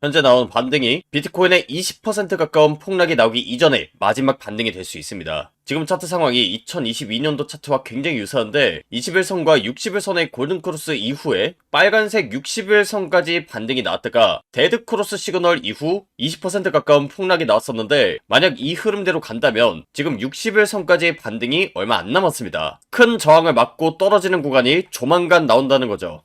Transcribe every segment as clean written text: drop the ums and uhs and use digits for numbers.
현재 나온 반등이 비트코인의 20% 가까운 폭락이 나오기 이전에 마지막 반등이 될 수 있습니다. 지금 차트 상황이 2022년도 차트와 굉장히 유사한데 21선과 60일선의 골든크로스 이후에 빨간색 60일선까지 반등이 나왔다가 데드크로스 시그널 이후 20% 가까운 폭락이 나왔었는데 만약 이 흐름대로 간다면 지금 60일선까지의 반등이 얼마 안 남았습니다. 큰 저항을 맞고 떨어지는 구간이 조만간 나온다는 거죠.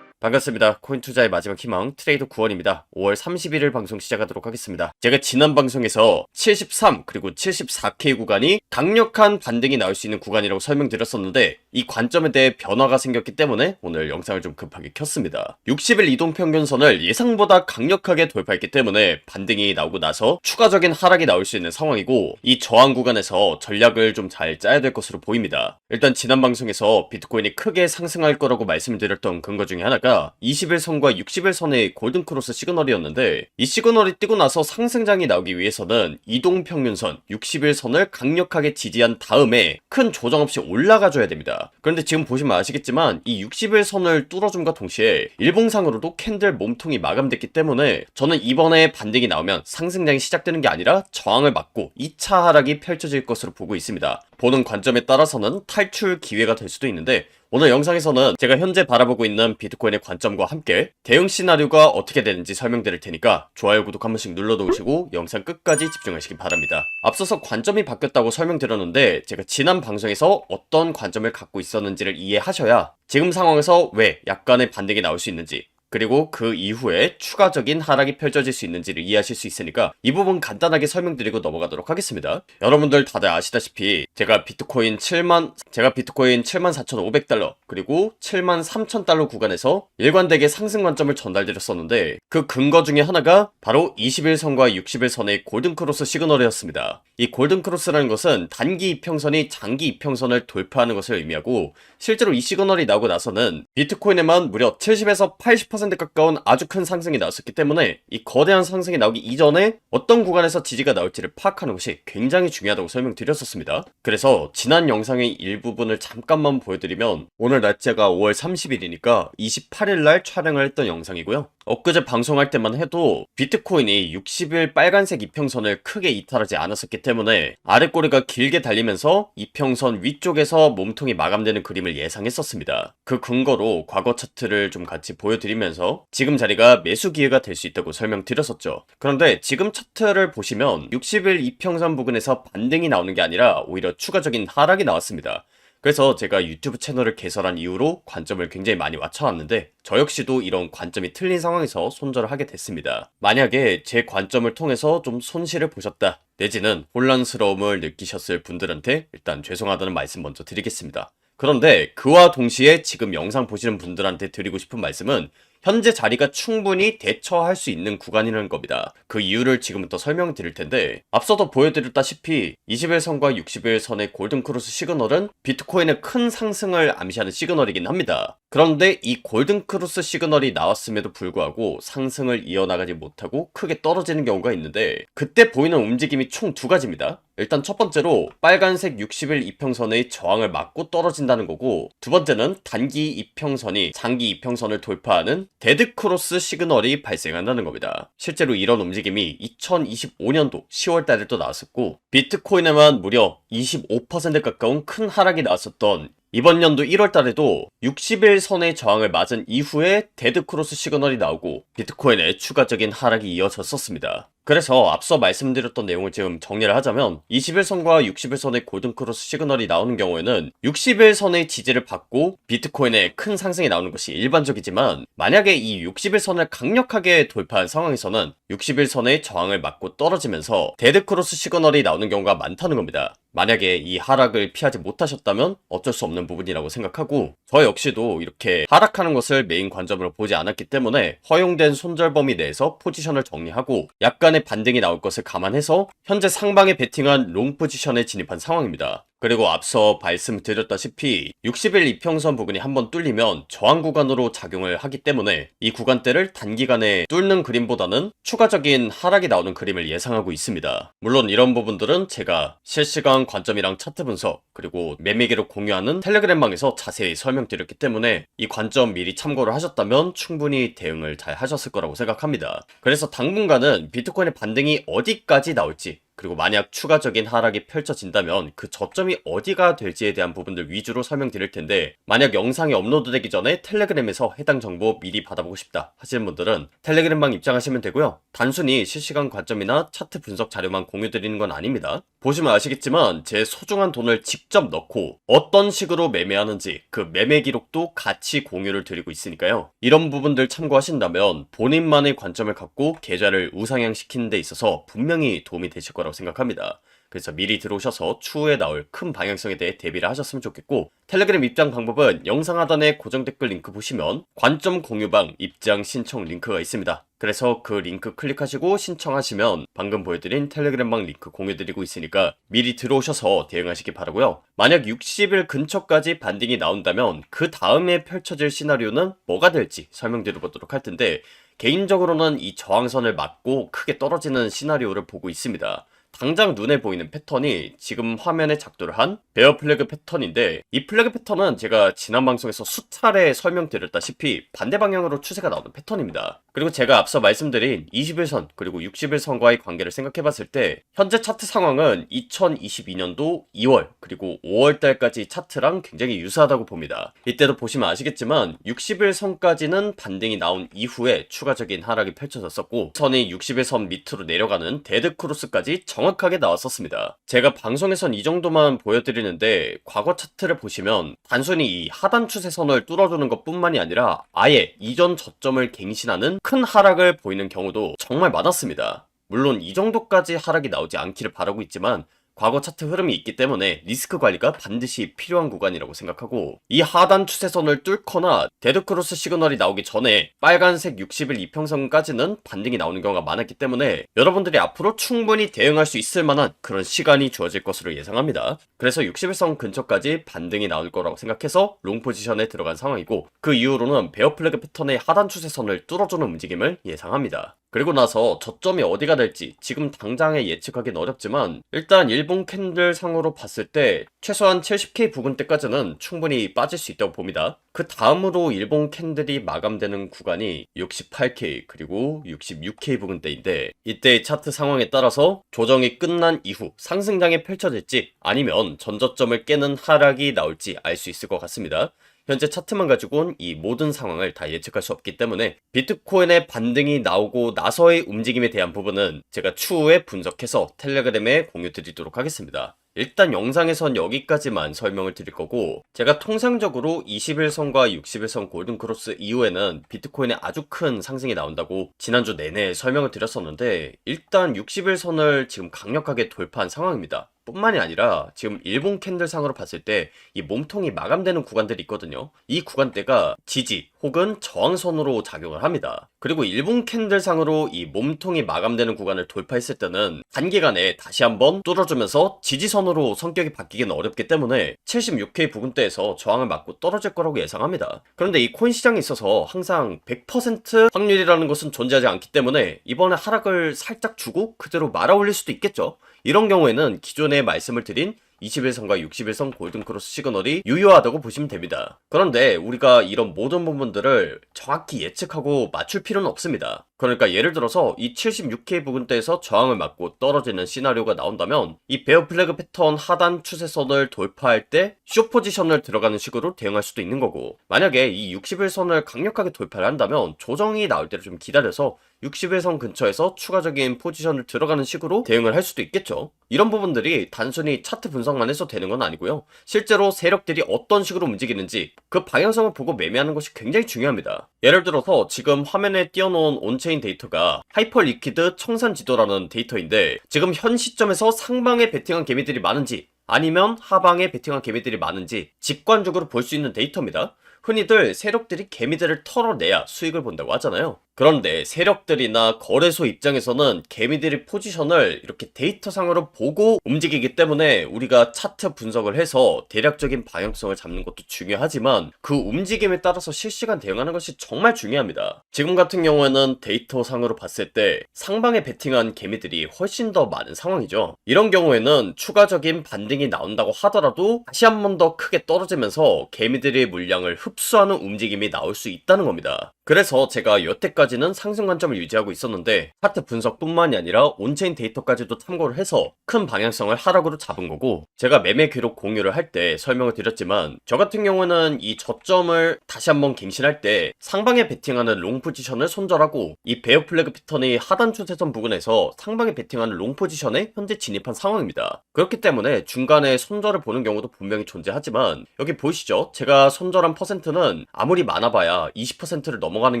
반갑습니다. 코인 투자의 마지막 희망 트레이더 구원입니다. 5월 31일 방송 시작하도록 하겠습니다. 제가 지난 방송에서 73 그리고 74K 구간이 강력한 반등이 나올 수 있는 구간이라고 설명드렸었는데 이 관점에 대해 변화가 생겼기 때문에 오늘 영상을 좀 급하게 켰습니다. 60일 이동평균선을 예상보다 강력하게 돌파했기 때문에 반등이 나오고 나서 추가적인 하락이 나올 수 있는 상황이고 이 저항 구간에서 전략을 좀 잘 짜야 될 것으로 보입니다. 일단 지난 방송에서 비트코인이 크게 상승할 거라고 말씀드렸던 근거 중에 하나가 20일선과 60일선의 골든크로스 시그널이었는데 이 시그널이 뜨고 나서 상승장이 나오기 위해서는 이동평균선 60일선을 강력하게 지지한 다음에 큰 조정 없이 올라가 줘야 됩니다. 그런데 지금 보시면 아시겠지만 이 60일선을 뚫어줌과 동시에 일봉상으로도 캔들 몸통이 마감됐기 때문에 저는 이번에 반등이 나오면 상승장이 시작되는 게 아니라 저항을 맞고 2차 하락이 펼쳐질 것으로 보고 있습니다. 보는 관점에 따라서는 탈출 기회가 될 수도 있는데 오늘 영상에서는 제가 현재 바라보고 있는 비트코인의 관점과 함께 대응 시나리오가 어떻게 되는지 설명드릴 테니까 좋아요, 구독 한 번씩 눌러놓으시고 영상 끝까지 집중하시기 바랍니다. 앞서서 관점이 바뀌었다고 설명드렸는데 제가 지난 방송에서 어떤 관점을 갖고 있었는지를 이해하셔야 지금 상황에서 왜 약간의 반등이 나올 수 있는지 그리고 그 이후에 추가적인 하락이 펼쳐질 수 있는지를 이해하실 수 있으니까 이 부분 간단하게 설명드리고 넘어가도록 하겠습니다. 여러분들 다들 아시다시피 제가 비트코인 74,500달러 그리고 73,000달러 구간에서 일관되게 상승 관점을 전달드렸었는데 그 근거 중에 하나가 바로 21선과 60일선의 골든크로스 시그널이었습니다. 이 골든크로스라는 것은 단기 이평선이 장기 이평선을 돌파하는 것을 의미하고 실제로 이 시그널이 나오고 나서는 비트코인에만 무려 70에서 80% 가까운 아주 큰 상승이 나왔었기 때문에 이 거대한 상승이 나오기 이전에 어떤 구간에서 지지가 나올지를 파악하는 것이 굉장히 중요하다고 설명드렸었습니다. 그래서 지난 영상의 일부분을 잠깐만 보여드리면 오늘 날짜가 5월 30일이니까 28일날 촬영을 했던 영상이고요. 엊그제 방송할 때만 해도 비트코인이 60일 빨간색 이평선을 크게 이탈하지 않았었기 때문에 아랫꼬리가 길게 달리면서 이평선 위쪽에서 몸통이 마감되는 그림을 예상했었습니다. 그 근거로 과거 차트를 좀 같이 보여드리면서 지금 자리가 매수 기회가 될 수 있다고 설명드렸었죠. 그런데 지금 차트를 보시면 60일 이평선 부근에서 반등이 나오는 게 아니라 오히려 추가적인 하락이 나왔습니다. 그래서 제가 유튜브 채널을 개설한 이후로 관점을 굉장히 많이 맞춰왔는데 저 역시도 이런 관점이 틀린 상황에서 손절을 하게 됐습니다. 만약에 제 관점을 통해서 좀 손실을 보셨다 내지는 혼란스러움을 느끼셨을 분들한테 일단 죄송하다는 말씀 먼저 드리겠습니다. 그런데 그와 동시에 지금 영상 보시는 분들한테 드리고 싶은 말씀은 현재 자리가 충분히 대처할 수 있는 구간이라는 겁니다. 그 이유를 지금부터 설명드릴 텐데 앞서도 보여드렸다시피 21선과 60일선의 골든크로스 시그널은 비트코인의 큰 상승을 암시하는 시그널이긴 합니다. 그런데 이 골든크로스 시그널이 나왔음에도 불구하고 상승을 이어나가지 못하고 크게 떨어지는 경우가 있는데 그때 보이는 움직임이 총 두 가지입니다. 일단 첫 번째로 빨간색 60일 이평선의 저항을 맞고 떨어진다는 거고 두 번째는 단기 이평선이 장기 이평선을 돌파하는 데드크로스 시그널이 발생한다는 겁니다. 실제로 이런 움직임이 2025년도 10월 달에도 나왔었고 비트코인에만 무려 25% 가까운 큰 하락이 나왔었던 이번 연도 1월 달에도 60일 선의 저항을 맞은 이후에 데드크로스 시그널이 나오고 비트코인의 추가적인 하락이 이어졌었습니다. 그래서 앞서 말씀드렸던 내용을 지금 정리를 하자면 21선과 60일선의 골든크로스 시그널이 나오는 경우에는 60일선의 지지를 받고 비트코인의 큰 상승이 나오는 것이 일반적이지만 만약에 이 60일선을 강력하게 돌파한 상황에서는 60일선의 저항을 맞고 떨어지면서 데드크로스 시그널이 나오는 경우가 많다는 겁니다. 만약에 이 하락을 피하지 못하셨다면 어쩔 수 없는 부분이라고 생각하고 저 역시도 이렇게 하락하는 것을 메인 관점으로 보지 않았기 때문에 허용된 손절 범위 내에서 포지션을 정리하고 약간의 반등이 나올 것을 감안해서 현재 상방에 베팅한 롱 포지션에 진입한 상황입니다. 그리고 앞서 말씀드렸다시피 60일 이평선 부근이 한번 뚫리면 저항 구간으로 작용을 하기 때문에 이 구간대를 단기간에 뚫는 그림보다는 추가적인 하락이 나오는 그림을 예상하고 있습니다. 물론 이런 부분들은 제가 실시간 관점이랑 차트 분석 그리고 매매기록 공유하는 텔레그램방에서 자세히 설명드렸기 때문에 이 관점 미리 참고를 하셨다면 충분히 대응을 잘 하셨을 거라고 생각합니다. 그래서 당분간은 비트코인의 반등이 어디까지 나올지, 그리고 만약 추가적인 하락이 펼쳐진다면 그 저점이 어디가 될지에 대한 부분들 위주로 설명드릴 텐데, 만약 영상이 업로드되기 전에 텔레그램에서 해당 정보 미리 받아보고 싶다 하시는 분들은 텔레그램방 입장하시면 되고요. 단순히 실시간 관점이나 차트 분석 자료만 공유드리는 건 아닙니다. 보시면 아시겠지만 제 소중한 돈을 직접 넣고 어떤 식으로 매매하는지 그 매매 기록도 같이 공유를 드리고 있으니까요. 이런 부분들 참고하신다면 본인만의 관점을 갖고 계좌를 우상향시키는 데 있어서 분명히 도움이 되실 거라고 생각합니다. 그래서 미리 들어오셔서 추후에 나올 큰 방향성에 대해 대비를 하셨으면 좋겠고, 텔레그램 입장 방법은 영상 하단에 고정 댓글 링크 보시면 관점 공유방 입장 신청 링크가 있습니다. 그래서 그 링크 클릭하시고 신청하시면 방금 보여드린 텔레그램방 링크 공유드리고 있으니까 미리 들어오셔서 대응하시기 바라고요. 만약 60일 근처까지 반등이 나온다면 그 다음에 펼쳐질 시나리오는 뭐가 될지 설명드려보도록 할 텐데, 개인적으로는 이 저항선을 맞고 크게 떨어지는 시나리오를 보고 있습니다. 당장 눈에 보이는 패턴이 지금 화면에 작도를 한 베어 플래그 패턴인데, 이 플래그 패턴은 제가 지난 방송에서 수차례 설명드렸다시피 반대 방향으로 추세가 나오는 패턴입니다. 그리고 제가 앞서 말씀드린 21선 그리고 60일선과의 관계를 생각해봤을 때 현재 차트 상황은 2022년도 2월 그리고 5월달까지 차트랑 굉장히 유사하다고 봅니다. 이때도 보시면 아시겠지만 60일선까지는 반등이 나온 이후에 추가적인 하락이 펼쳐졌었고, 선이 60일선 밑으로 내려가는 데드크로스까지 정확하게 나왔었습니다. 제가 방송에선 이 정도만 보여드리는데 과거 차트를 보시면 단순히 이 하단 추세선을 뚫어주는 것 뿐만이 아니라 아예 이전 저점을 갱신하는 큰 하락을 보이는 경우도 정말 많았습니다. 물론 이 정도까지 하락이 나오지 않기를 바라고 있지만 과거 차트 흐름이 있기 때문에 리스크 관리가 반드시 필요한 구간이라고 생각하고, 이 하단 추세선을 뚫거나 데드크로스 시그널이 나오기 전에 빨간색 60일 이평선까지는 반등이 나오는 경우가 많았기 때문에 여러분들이 앞으로 충분히 대응할 수 있을 만한 그런 시간이 주어질 것으로 예상합니다. 그래서 60일선 근처까지 반등이 나올 거라고 생각해서 롱 포지션에 들어간 상황이고, 그 이후로는 베어 플래그 패턴의 하단 추세선을 뚫어주는 움직임을 예상합니다. 그리고 나서 저점이 어디가 될지 지금 당장에 예측하기는 어렵지만 일단 일본 캔들 상으로 봤을 때 최소한 70K 부근대까지는 충분히 빠질 수 있다고 봅니다. 그 다음으로 일본 캔들이 마감되는 구간이 68K 그리고 66K 부근대인데, 이때의 차트 상황에 따라서 조정이 끝난 이후 상승장이 펼쳐질지 아니면 전저점을 깨는 하락이 나올지 알 수 있을 것 같습니다. 현재 차트만 가지고는 이 모든 상황을 다 예측할 수 없기 때문에 비트코인의 반등이 나오고 나서의 움직임에 대한 부분은 제가 추후에 분석해서 텔레그램에 공유 드리도록 하겠습니다. 일단 영상에선 여기까지만 설명을 드릴 거고, 제가 통상적으로 21선과 60일선 골든크로스 이후에는 비트코인에 아주 큰 상승이 나온다고 지난주 내내 설명을 드렸었는데, 일단 60일선을 지금 강력하게 돌파한 상황입니다. 뿐만이 아니라 지금 일본 캔들상으로 봤을 때 이 몸통이 마감되는 구간들이 있거든요. 이 구간대가 지지 혹은 저항선으로 작용을 합니다. 그리고 일본 캔들상으로 이 몸통이 마감되는 구간을 돌파했을 때는 단기간에 다시 한번 뚫어주면서 지지선으로 성격이 바뀌기는 어렵기 때문에 76K 부근대에서 저항을 맞고 떨어질 거라고 예상합니다. 그런데 이 코인 시장에 있어서 항상 100% 확률이라는 것은 존재하지 않기 때문에 이번에 하락을 살짝 주고 그대로 말아 올릴 수도 있겠죠. 이런 경우에는 기존에 말씀을 드린 21선과 61선 골든크로스 시그널이 유효하다고 보시면 됩니다. 그런데 우리가 이런 모든 부분들을 정확히 예측하고 맞출 필요는 없습니다. 그러니까 예를 들어서 이 76K 부근대에서 저항을 맞고 떨어지는 시나리오가 나온다면 이 베어 플래그 패턴 하단 추세선을 돌파할 때 숏 포지션을 들어가는 식으로 대응할 수도 있는 거고, 만약에 이 61선을 강력하게 돌파를 한다면 조정이 나올 때를 좀 기다려서 61선 근처에서 추가적인 포지션을 들어가는 식으로 대응을 할 수도 있겠죠. 이런 부분들이 단순히 차트 분석만 해서 되는 건 아니고요. 실제로 세력들이 어떤 식으로 움직이는지 그 방향성을 보고 매매하는 것이 굉장히 중요합니다. 예를 들어서 지금 화면에 띄워놓은 온체인 데이터가 하이퍼 리퀴드 청산 지도라는 데이터인데, 지금 현 시점에서 상방에 베팅한 개미들이 많은지 아니면 하방에 베팅한 개미들이 많은지 직관적으로 볼 수 있는 데이터입니다. 흔히들 세력들이 개미들을 털어내야 수익을 본다고 하잖아요. 그런데 세력들이나 거래소 입장에서는 개미들이 포지션을 이렇게 데이터상으로 보고 움직이기 때문에 우리가 차트 분석을 해서 대략적인 방향성을 잡는 것도 중요하지만 그 움직임에 따라서 실시간 대응하는 것이 정말 중요합니다. 지금 같은 경우에는 데이터상으로 봤을 때 상방에 베팅한 개미들이 훨씬 더 많은 상황이죠. 이런 경우에는 추가적인 반등이 나온다고 하더라도 다시 한 번 더 크게 떨어지면서 개미들의 물량을 흡수하는 움직임이 나올 수 있다는 겁니다. 그래서 제가 여태까지는 상승 관점을 유지하고 있었는데 차트 분석뿐만이 아니라 온체인 데이터까지도 참고를 해서 큰 방향성을 하락으로 잡은 거고, 제가 매매 기록 공유를 할 때 설명을 드렸지만 저 같은 경우는 이 저점을 다시 한번 갱신할 때 상방에 베팅하는 롱 포지션을 손절하고 이 베어 플래그 패턴이 하단 추세선 부근에서 상방에 베팅하는 롱 포지션에 현재 진입한 상황입니다. 그렇기 때문에 중간에 손절을 보는 경우도 분명히 존재하지만 여기 보이시죠? 제가 손절한 퍼센트는 아무리 많아봐야 20%를 넘어가는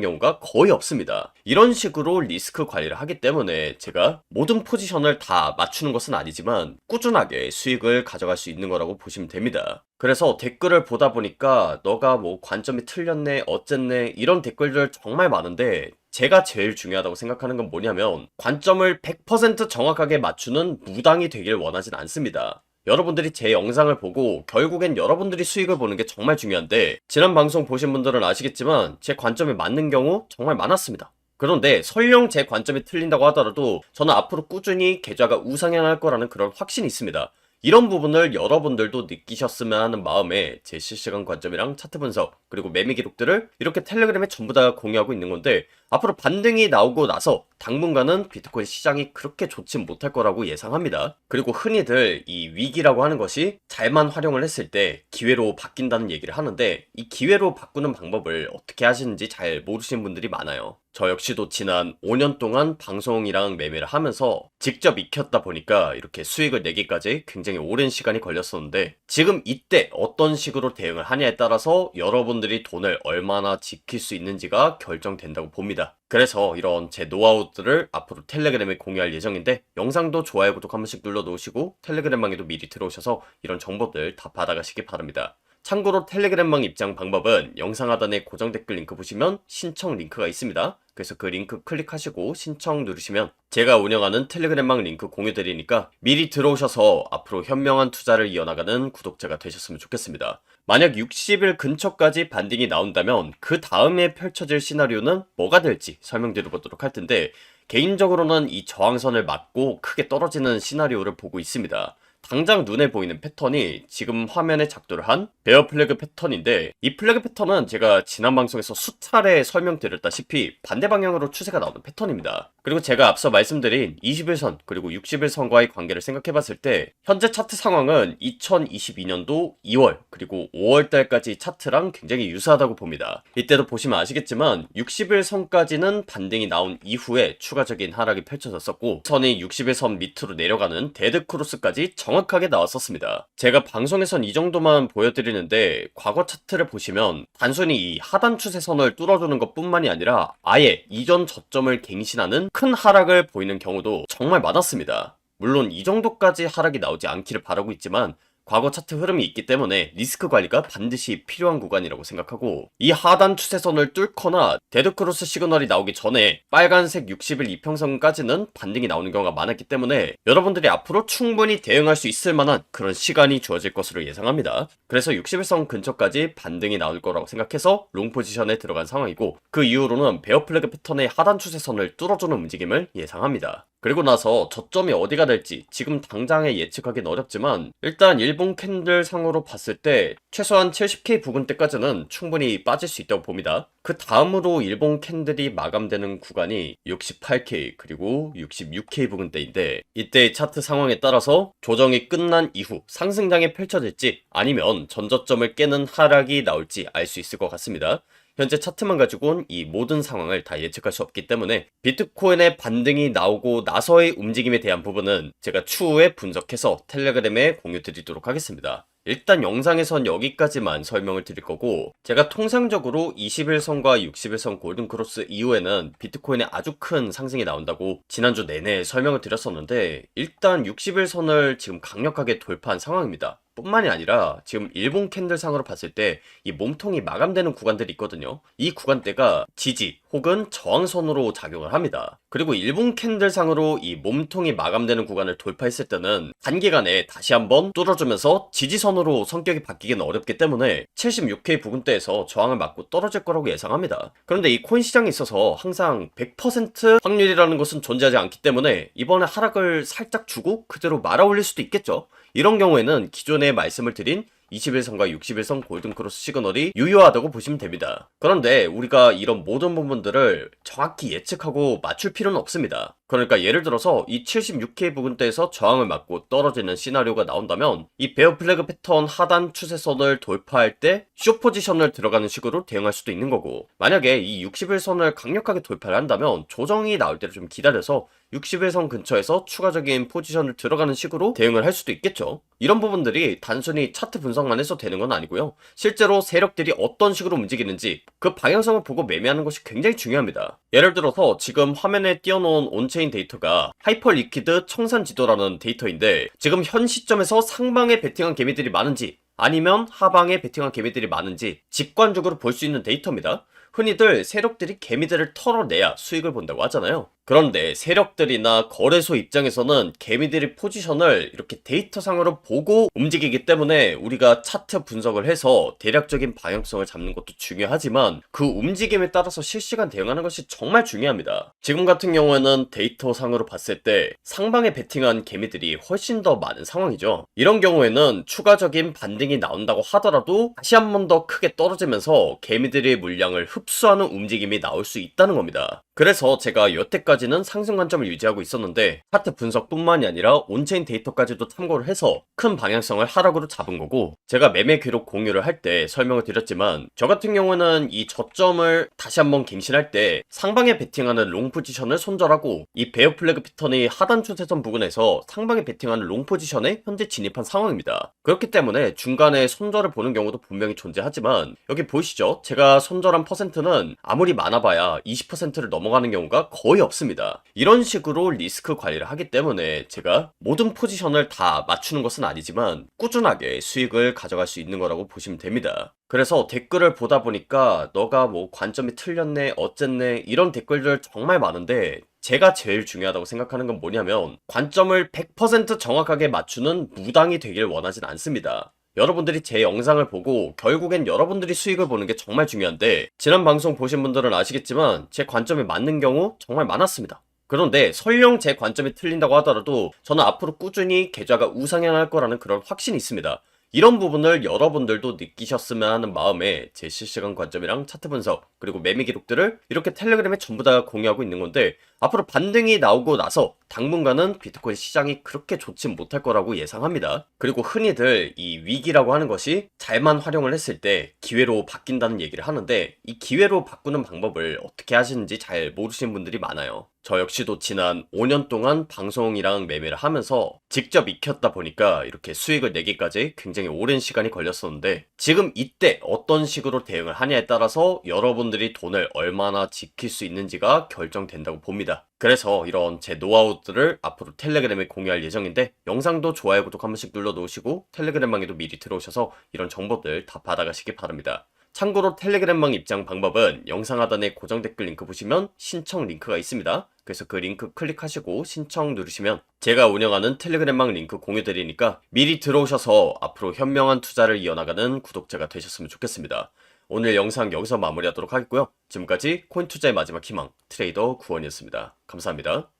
경우가 거의 없습니다. 이런 식으로 리스크 관리를 하기 때문에 제가 모든 포지션을 다 맞추는 것은 아니지만 꾸준하게 수익을 가져갈 수 있는 거라고 보시면 됩니다. 그래서 댓글을 보다 보니까 너가 뭐 관점이 틀렸네 어쨌네 이런 댓글들 정말 많은데, 제가 제일 중요하다고 생각하는 건 뭐냐면 관점을 100% 정확하게 맞추는 무당이 되길 원하진 않습니다. 여러분들이 제 영상을 보고 결국엔 여러분들이 수익을 보는 게 정말 중요한데, 지난 방송 보신 분들은 아시겠지만 제 관점이 맞는 경우 정말 많았습니다. 그런데 설령 제 관점이 틀린다고 하더라도 저는 앞으로 꾸준히 계좌가 우상향할 거라는 그런 확신이 있습니다. 이런 부분을 여러분들도 느끼셨으면 하는 마음에 제 실시간 관점이랑 차트 분석 그리고 매매 기록들을 이렇게 텔레그램에 전부 다 공유하고 있는 건데, 앞으로 반등이 나오고 나서 당분간은 비트코인 시장이 그렇게 좋지 못할 거라고 예상합니다. 그리고 흔히들 이 위기라고 하는 것이 잘만 활용을 했을 때 기회로 바뀐다는 얘기를 하는데, 이 기회로 바꾸는 방법을 어떻게 하시는지 잘 모르시는 분들이 많아요. 저 역시도 지난 5년 동안 방송이랑 매매를 하면서 직접 익혔다 보니까 이렇게 수익을 내기까지 굉장히 오랜 시간이 걸렸었는데, 지금 이때 어떤 식으로 대응을 하냐에 따라서 여러분들이 돈을 얼마나 지킬 수 있는지가 결정된다고 봅니다. 그래서 이런 제 노하우들을 앞으로 텔레그램에 공유할 예정인데, 영상도 좋아요 구독 한 번씩 눌러 놓으시고 텔레그램방에도 미리 들어오셔서 이런 정보들 다 받아가시기 바랍니다. 참고로 텔레그램방 입장 방법은 영상 하단에 고정 댓글 링크 보시면 신청 링크가 있습니다. 그래서 그 링크 클릭하시고 신청 누르시면 제가 운영하는 텔레그램방 링크 공유드리니까 미리 들어오셔서 앞으로 현명한 투자를 이어나가는 구독자가 되셨으면 좋겠습니다. 만약 60일 근처까지 반등이 나온다면 그 다음에 펼쳐질 시나리오는 뭐가 될지 설명드려보도록 할 텐데, 개인적으로는 이 저항선을 맞고 크게 떨어지는 시나리오를 보고 있습니다. 당장 눈에 보이는 패턴이 지금 화면에 작도를 한 베어 플래그 패턴인데, 이 플래그 패턴은 제가 지난 방송에서 수차례 설명드렸다시피 반대 방향으로 추세가 나오는 패턴입니다. 그리고 제가 앞서 말씀드린 21선 그리고 60일선과의 관계를 생각해봤을 때 현재 차트 상황은 2022년도 2월 그리고 5월달까지 차트랑 굉장히 유사하다고 봅니다. 이때도 보시면 아시겠지만 60일선까지는 반등이 나온 이후에 추가적인 하락이 펼쳐졌었고, 선이 60일선 밑으로 내려가는 데드크로스까지 정확하게 나왔었습니다. 제가 방송에선 이 정도만 보여드리는데, 과거 차트를 보시면 단순히 이 하단 추세선을 뚫어주는 것 뿐만이 아니라 아예 이전 저점을 갱신하는 큰 하락을 보이는 경우도 정말 많았습니다. 물론 이 정도까지 하락이 나오지 않기를 바라고 있지만 과거 차트 흐름이 있기 때문에 리스크 관리가 반드시 필요한 구간이라고 생각하고, 이 하단 추세선을 뚫거나 데드크로스 시그널이 나오기 전에 빨간색 60일 이평선까지는 반등이 나오는 경우가 많았기 때문에 여러분들이 앞으로 충분히 대응할 수 있을 만한 그런 시간이 주어질 것으로 예상합니다. 그래서 60일선 근처까지 반등이 나올 거라고 생각해서 롱 포지션에 들어간 상황이고, 그 이후로는 베어 플래그 패턴의 하단 추세선을 뚫어주는 움직임을 예상합니다. 그리고 나서 저점이 어디가 될지 지금 당장에 예측하기는 어렵지만, 일단 일본 캔들 상으로 봤을 때 최소한 70K 부근대까지는 충분히 빠질 수 있다고 봅니다. 그 다음으로 일본 캔들이 마감되는 구간이 68K 그리고 66K 부근대인데, 이때의 차트 상황에 따라서 조정이 끝난 이후 상승장이 펼쳐질지 아니면 전저점을 깨는 하락이 나올지 알 수 있을 것 같습니다. 현재 차트만 가지고는 이 모든 상황을 다 예측할 수 없기 때문에 비트코인의 반등이 나오고 나서의 움직임에 대한 부분은 제가 추후에 분석해서 텔레그램에 공유 드리도록 하겠습니다. 일단 영상에선 여기까지만 설명을 드릴 거고, 제가 통상적으로 21선과 60일선 골든크로스 이후에는 비트코인에 아주 큰 상승이 나온다고 지난주 내내 설명을 드렸었는데, 일단 60일선을 지금 강력하게 돌파한 상황입니다. 뿐만이 아니라 지금 일본 캔들 상으로 봤을 때 이 몸통이 마감되는 구간들이 있거든요. 이 구간대가 지지 혹은 저항선으로 작용을 합니다. 그리고 1분 캔들상으로 이 몸통이 마감되는 구간을 돌파했을 때는 단기간에 다시 한번 뚫어주면서 지지선으로 성격이 바뀌기는 어렵기 때문에 76K 부근대에서 저항을 맞고 떨어질 거라고 예상합니다. 그런데 이 코인 시장에 있어서 항상 100% 확률이라는 것은 존재하지 않기 때문에 이번에 하락을 살짝 주고 그대로 말아 올릴 수도 있겠죠. 이런 경우에는 기존에 말씀을 드린 21선과 61선 골든크로스 시그널이 유효하다고 보시면 됩니다. 그런데 우리가 이런 모든 부분들을 정확히 예측하고 맞출 필요는 없습니다. 그러니까 예를 들어서 이 76K 부근대에서 저항을 맞고 떨어지는 시나리오가 나온다면 이 베어 플래그 패턴 하단 추세선을 돌파할 때 숏 포지션을 들어가는 식으로 대응할 수도 있는 거고, 만약에 이 61선을 강력하게 돌파를 한다면 조정이 나올 때를 좀 기다려서 61선 근처에서 추가적인 포지션을 들어가는 식으로 대응을 할 수도 있겠죠. 이런 부분들이 단순히 차트 분석만 해서 되는 건 아니고요. 실제로 세력들이 어떤 식으로 움직이는지 그 방향성을 보고 매매하는 것이 굉장히 중요합니다. 예를 들어서 지금 화면에 띄워놓은 온체인 데이터가 하이퍼 리퀴드 청산 지도라는 데이터인데, 지금 현 시점에서 상방에 베팅한 개미들이 많은지 아니면 하방에 베팅한 개미들이 많은지 직관적으로 볼 수 있는 데이터입니다. 흔히들 세력들이 개미들을 털어내야 수익을 본다고 하잖아요. 그런데 세력들이나 거래소 입장에서는 개미들이 포지션을 이렇게 데이터상으로 보고 움직이기 때문에 우리가 차트 분석을 해서 대략적인 방향성을 잡는 것도 중요하지만 그 움직임에 따라서 실시간 대응하는 것이 정말 중요합니다. 지금 같은 경우에는 데이터상으로 봤을 때 상방에 베팅한 개미들이 훨씬 더 많은 상황이죠. 이런 경우에는 추가적인 반등이 나온다고 하더라도 다시 한 번 더 크게 떨어지면서 개미들의 물량을 흡수하는 움직임이 나올 수 있다는 겁니다. 그래서 제가 여태까지는 상승 관점을 유지하고 있었는데 차트 분석뿐만이 아니라 온체인 데이터까지도 참고를 해서 큰 방향성을 하락으로 잡은 거고, 제가 매매 기록 공유를 할 때 설명을 드렸지만 저 같은 경우는 이 저점을 다시 한번 갱신할 때 상방에 베팅하는 롱 포지션을 손절하고 이 베어 플래그 패턴이 하단 추세선 부근에서 상방에 베팅하는 롱 포지션에 현재 진입한 상황입니다. 그렇기 때문에 중간에 손절을 보는 경우도 분명히 존재하지만 여기 보이시죠? 제가 손절한 퍼센트는 아무리 많아봐야 20%를 넘어가는 경우가 거의 없습니다. 이런 식으로 리스크 관리를 하기 때문에 제가 모든 포지션을 다 맞추는 것은 아니지만 꾸준하게 수익을 가져갈 수 있는 거라고 보시면 됩니다. 그래서 댓글을 보다 보니까 너가 뭐 관점이 틀렸네 어쨌네 이런 댓글들 정말 많은데, 제가 제일 중요하다고 생각하는 건 뭐냐면 관점을 100% 정확하게 맞추는 무당이 되길 원하진 않습니다. 여러분들이 제 영상을 보고 결국엔 여러분들이 수익을 보는 게 정말 중요한데, 지난 방송 보신 분들은 아시겠지만 제 관점이 맞는 경우 정말 많았습니다. 그런데 설령 제 관점이 틀린다고 하더라도 저는 앞으로 꾸준히 계좌가 우상향할 거라는 그런 확신이 있습니다. 이런 부분을 여러분들도 느끼셨으면 하는 마음에 제 실시간 관점이랑 차트 분석 그리고 매매 기록들을 이렇게 텔레그램에 전부 다 공유하고 있는 건데, 앞으로 반등이 나오고 나서 당분간은 비트코인 시장이 그렇게 좋지 못할 거라고 예상합니다. 그리고 흔히들 이 위기라고 하는 것이 잘만 활용을 했을 때 기회로 바뀐다는 얘기를 하는데, 이 기회로 바꾸는 방법을 어떻게 하시는지 잘 모르시는 분들이 많아요. 저 역시도 지난 5년 동안 방송이랑 매매를 하면서 직접 익혔다 보니까 이렇게 수익을 내기까지 굉장히 오랜 시간이 걸렸었는데, 지금 이때 어떤 식으로 대응을 하냐에 따라서 여러분들이 돈을 얼마나 지킬 수 있는지가 결정된다고 봅니다. 그래서 이런 제 노하우들을 앞으로 텔레그램에 공유할 예정인데, 영상도 좋아요 구독 한 번씩 눌러 놓으시고 텔레그램방에도 미리 들어오셔서 이런 정보들 다 받아가시기 바랍니다. 참고로 텔레그램방 입장 방법은 영상 하단에 고정 댓글 링크 보시면 신청 링크가 있습니다. 그래서 그 링크 클릭하시고 신청 누르시면 제가 운영하는 텔레그램방 링크 공유드리니까 미리 들어오셔서 앞으로 현명한 투자를 이어나가는 구독자가 되셨으면 좋겠습니다. 오늘 영상 여기서 마무리하도록 하겠고요. 지금까지 코인 투자의 마지막 희망 트레이더 구원이었습니다. 감사합니다.